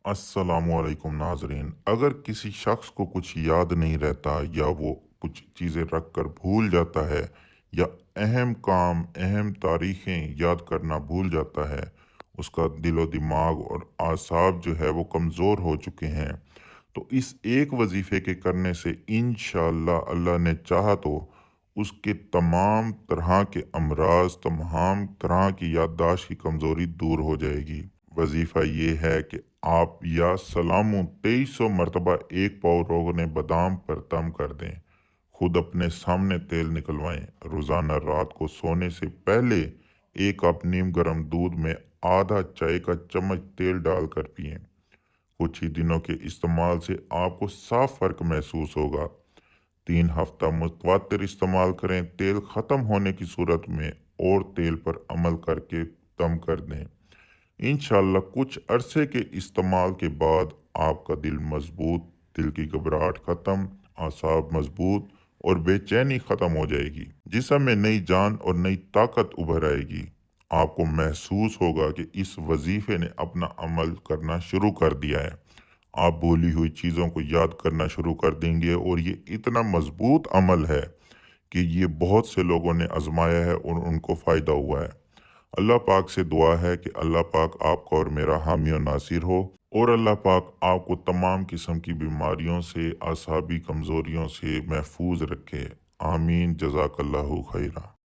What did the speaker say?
अस्सलामुअलैकुम नाजरीन। अगर किसी शख्स को कुछ याद नहीं रहता या वो कुछ चीज़ें रख कर भूल जाता है या अहम काम अहम तारीखें याद करना भूल जाता है, उसका दिलो दिमाग और आसाब जो है वो कमज़ोर हो चुके हैं, तो इस एक वजीफ़े के करने से इंशाअल्लाह अल्लाह ने चाहा तो उसके तमाम तरह के अमराज, तमाम तरह की याददाश्त की कमज़ोरी दूर हो जाएगी। वजीफ़ा ये है कि आप या सलामू 2300 मरतबा एक पाव रोगने बादाम पर दम कर दें। खुद अपने सामने तेल निकलवाएं। रोज़ाना रात को सोने से पहले एक कप नीम गर्म दूध में आधा चाय का चम्मच तेल डालकर पिएं। कुछ ही दिनों के इस्तेमाल से आपको साफ फ़र्क महसूस होगा। 3 हफ्ता मुतवातिर इस्तेमाल करें। तेल ख़त्म होने की सूरत में और तेल पर अमल करके दम कर दें। इंशाल्लाह कुछ अरसे के इस्तेमाल के बाद आपका दिल मजबूत, दिल की घबराहट ख़त्म, आसाब मजबूत और बेचैनी ख़त्म हो जाएगी। जिस्म में नई जान और नई ताकत उभर आएगी। आपको महसूस होगा कि इस वजीफे ने अपना अमल करना शुरू कर दिया है। आप भूली हुई चीज़ों को याद करना शुरू कर देंगे और ये इतना मजबूत अमल है कि ये बहुत से लोगों ने आजमाया है और उनको फ़ायदा हुआ है। अल्लाह पाक से दुआ है कि अल्लाह पाक आपका और मेरा हामी और नासिर हो, और अल्लाह पाक आपको तमाम किस्म की बीमारियों से, आसाबी कमज़ोरियों से महफूज रखे। आमीन। जज़ाकल्लाहु खैरा।